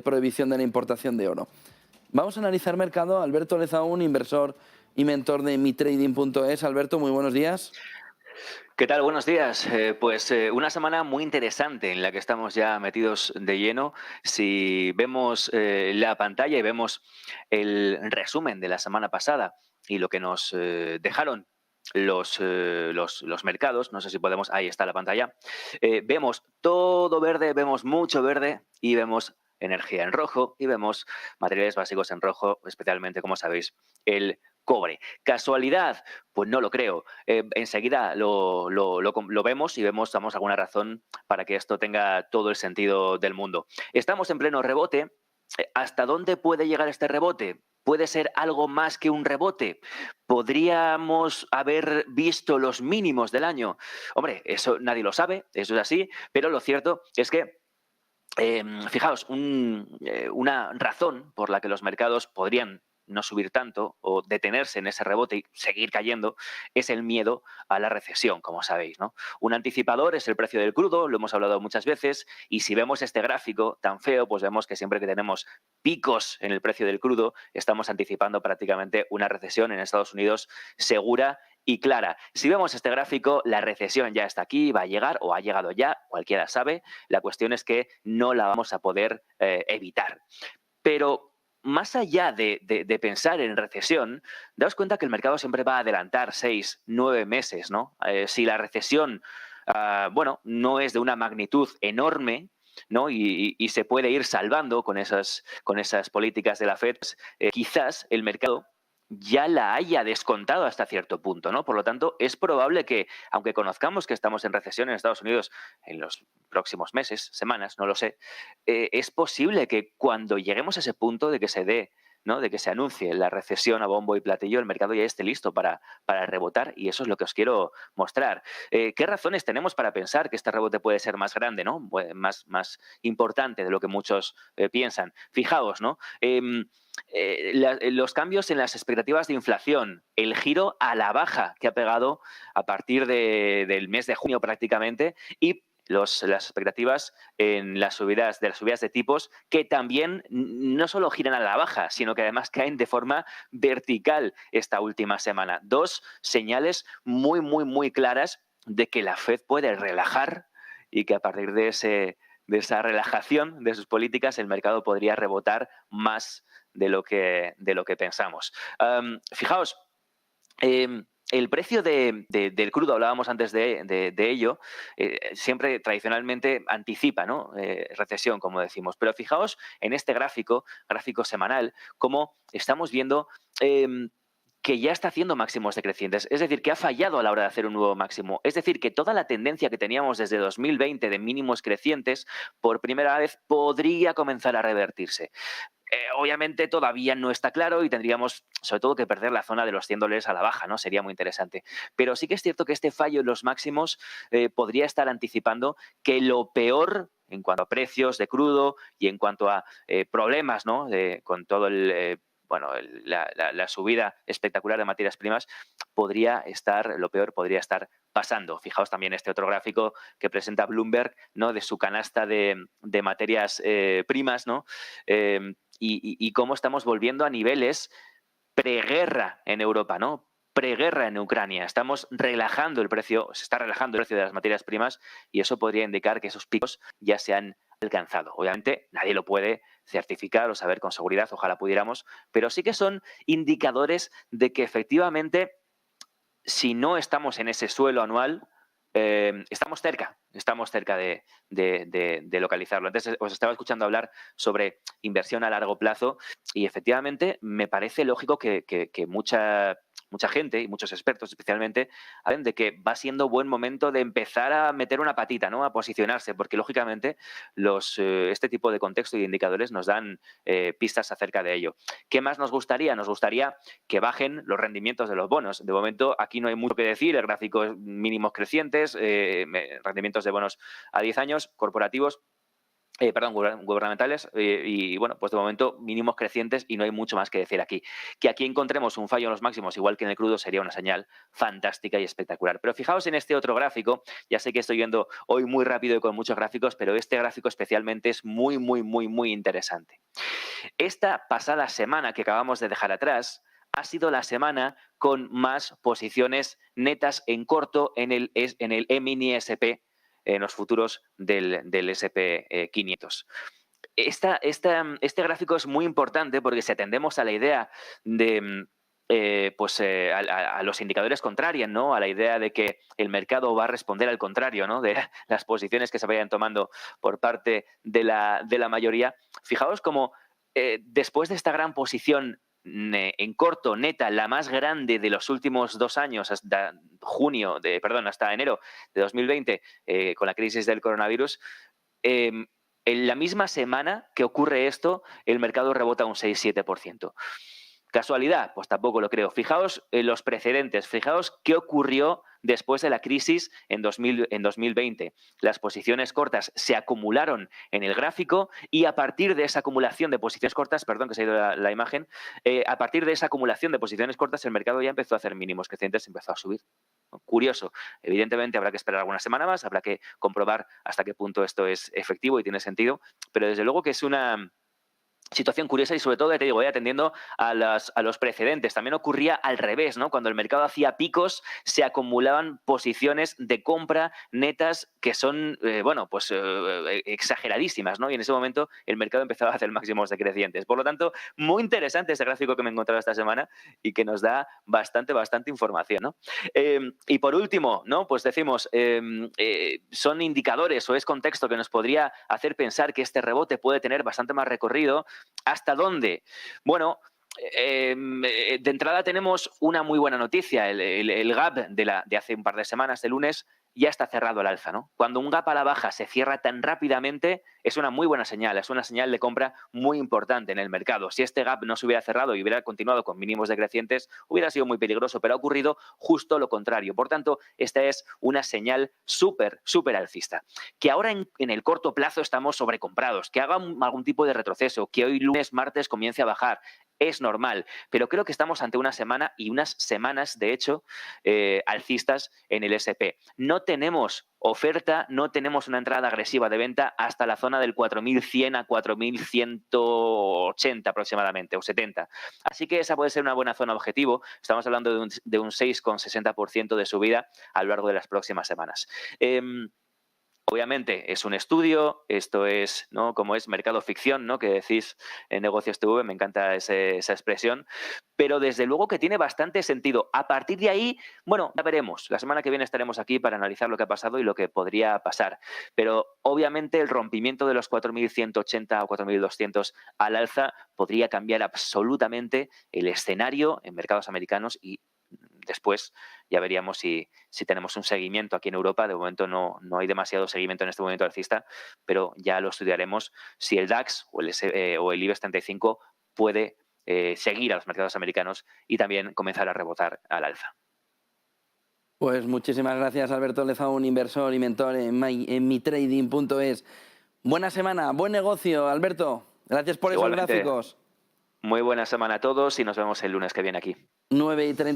prohibición de la importación de oro. Vamos a analizar mercado. Alberto Lezaún, inversor y mentor de mitrading.es. Alberto, muy buenos días. ¿Qué tal? Buenos días. Una semana muy interesante en la que estamos ya metidos de lleno. Si vemos la pantalla y vemos el resumen de la semana pasada y lo que nos dejaron los mercados, no sé si podemos, ahí está la pantalla, vemos todo verde, vemos mucho verde y vemos energía en rojo y vemos materiales básicos en rojo, especialmente, como sabéis, el cobre. ¿Casualidad? Pues no lo creo. Enseguida lo vemos y damos alguna razón para que esto tenga todo el sentido del mundo. Estamos en pleno rebote. ¿Hasta dónde puede llegar este rebote? ¿Puede ser algo más que un rebote? ¿Podríamos haber visto los mínimos del año? Hombre, eso nadie lo sabe, eso es así, pero lo cierto es que fijaos, una razón por la que los mercados podrían no subir tanto o detenerse en ese rebote y seguir cayendo es el miedo a la recesión, como sabéis, ¿no? Un anticipador es el precio del crudo, lo hemos hablado muchas veces, y si vemos este gráfico tan feo, pues vemos que siempre que tenemos picos en el precio del crudo, estamos anticipando prácticamente una recesión en Estados Unidos segura y clara. Si vemos este gráfico, la recesión ya está aquí, va a llegar o ha llegado ya, cualquiera sabe. La cuestión es que no la vamos a poder evitar. Pero más allá de pensar en recesión, daos cuenta que el mercado siempre va a adelantar 6, 9 meses, ¿no? Si la recesión, no es de una magnitud enorme, ¿no? Y se puede ir salvando con esas políticas de la Fed, quizás el mercado ya la haya descontado hasta cierto punto, ¿no? Por lo tanto, es probable que, aunque conozcamos que estamos en recesión en Estados Unidos en los próximos meses, semanas, no lo sé, es posible que cuando lleguemos a ese punto de que se dé, ¿no? De que se anuncie la recesión a bombo y platillo, el mercado ya esté listo para rebotar, y eso es lo que os quiero mostrar. ¿Qué razones tenemos para pensar que este rebote puede ser más grande, ¿no? Más importante de lo que muchos piensan? Fijaos, ¿no? Los cambios en las expectativas de inflación, el giro a la baja que ha pegado a partir del mes de junio prácticamente, y las expectativas en las subidas de tipos, que también no solo giran a la baja, sino que además caen de forma vertical esta última semana. Dos señales muy, muy, muy claras de que la Fed puede relajar y que a partir de esa relajación de sus políticas el mercado podría rebotar más de lo que pensamos. Fijaos, el precio del crudo, hablábamos antes de ello, siempre tradicionalmente anticipa, ¿no? Recesión, como decimos. Pero fijaos en este gráfico semanal, cómo estamos viendo que ya está haciendo máximos decrecientes, es decir, que ha fallado a la hora de hacer un nuevo máximo. Es decir, que toda la tendencia que teníamos desde 2020 de mínimos crecientes, por primera vez podría comenzar a revertirse. Obviamente todavía no está claro y tendríamos sobre todo que perder la zona de los $100 a la baja, ¿no? Sería muy interesante. Pero sí que es cierto que este fallo en los máximos podría estar anticipando que lo peor en cuanto a precios de crudo y en cuanto a problemas, ¿no? Con todo la subida espectacular de materias primas, lo peor podría estar pasando. Fijaos también este otro gráfico que presenta Bloomberg, ¿no? De su canasta de materias primas, ¿no? Y cómo estamos volviendo a niveles preguerra en Europa, ¿no? Preguerra en Ucrania. Estamos relajando el precio, se está relajando el precio de las materias primas, y eso podría indicar que esos picos ya se han alcanzado. Obviamente nadie lo puede certificar o saber con seguridad, ojalá pudiéramos, pero sí que son indicadores de que efectivamente, si no estamos en ese suelo anual, estamos cerca de localizarlo. Antes os estaba escuchando hablar sobre inversión a largo plazo y efectivamente me parece lógico que mucha gente y muchos expertos especialmente hablen de que va siendo buen momento de empezar a meter una patita, ¿no? A posicionarse, porque lógicamente este tipo de contexto y de indicadores nos dan pistas acerca de ello. ¿Qué más nos gustaría? Nos gustaría que bajen los rendimientos de los bonos. De momento aquí no hay mucho que decir, el gráfico es mínimos crecientes, rendimientos de bonos a 10 años corporativos gubernamentales y bueno, pues de momento mínimos crecientes y no hay mucho más que decir aquí. Que aquí encontremos un fallo en los máximos igual que en el crudo sería una señal fantástica y espectacular. Pero fijaos en este otro gráfico, ya sé que estoy yendo hoy muy rápido y con muchos gráficos, pero este gráfico especialmente es muy interesante. Esta pasada semana que acabamos de dejar atrás ha sido la semana con más posiciones netas en corto en el E-mini SP, en los futuros del SP500. Este gráfico es muy importante porque si atendemos a la idea de a los indicadores contrarian, ¿no? A la idea de que el mercado va a responder al contrario, ¿no? De las posiciones que se vayan tomando por parte de la mayoría. Fijaos cómo después de esta gran posición en corto, neta, la más grande de los últimos 2 años, hasta hasta enero de 2020, con la crisis del coronavirus, en la misma semana que ocurre esto, el mercado rebota un 6-7%. ¿Casualidad? Pues tampoco lo creo. Fijaos en los precedentes, fijaos qué ocurrió después de la crisis en 2020. Las posiciones cortas se acumularon en el gráfico y a partir de esa acumulación de posiciones cortas, perdón que se ha ido la imagen, a partir de esa acumulación de posiciones cortas el mercado ya empezó a hacer mínimos crecientes, empezó a subir. Curioso. Evidentemente habrá que esperar alguna semana más, habrá que comprobar hasta qué punto esto es efectivo y tiene sentido, pero desde luego que es una situación curiosa y sobre todo, ya te digo, atendiendo a los precedentes. También ocurría al revés, ¿no? Cuando el mercado hacía picos, se acumulaban posiciones de compra netas que son, exageradísimas, ¿no? Y en ese momento el mercado empezaba a hacer máximos decrecientes. Por lo tanto, muy interesante este gráfico que me he encontrado esta semana y que nos da bastante información, ¿no? Y por último, ¿no? Pues decimos, son indicadores o es contexto que nos podría hacer pensar que este rebote puede tener bastante más recorrido. ¿Hasta dónde? Bueno, de entrada tenemos una muy buena noticia. El gap de hace un par de semanas, de lunes, ya está cerrado al alza, ¿no? Cuando un gap a la baja se cierra tan rápidamente, es una muy buena señal, es una señal de compra muy importante en el mercado. Si este gap no se hubiera cerrado y hubiera continuado con mínimos decrecientes, hubiera sido muy peligroso, pero ha ocurrido justo lo contrario. Por tanto, esta es una señal súper alcista. Que ahora en el corto plazo estamos sobrecomprados, que haga algún tipo de retroceso, que hoy lunes, martes comience a bajar, es normal, pero creo que estamos ante una semana y unas semanas, de hecho, alcistas en el SP. No tenemos oferta, no tenemos una entrada agresiva de venta hasta la zona del 4.100 a 4.180 aproximadamente, o 70. Así que esa puede ser una buena zona objetivo. Estamos hablando de un 6,60% de subida a lo largo de las próximas semanas. Obviamente es un estudio, esto es, ¿no? Como es mercado ficción, ¿no? Que decís en Negocios TV, me encanta esa expresión, pero desde luego que tiene bastante sentido. A partir de ahí, bueno, ya veremos. La semana que viene estaremos aquí para analizar lo que ha pasado y lo que podría pasar. Pero obviamente el rompimiento de los 4.180 o 4.200 al alza podría cambiar absolutamente el escenario en mercados americanos y después ya veríamos si tenemos un seguimiento aquí en Europa. De momento no hay demasiado seguimiento en este momento alcista, pero ya lo estudiaremos si el DAX o el IBEX 35 puede seguir a los mercados americanos y también comenzar a rebotar al alza. Pues muchísimas gracias, Alberto Lezaun, inversor y mentor en mitrading.es. Buena semana, buen negocio, Alberto. Gracias por esos gráficos. Muy buena semana a todos y nos vemos el lunes que viene aquí. 9:30.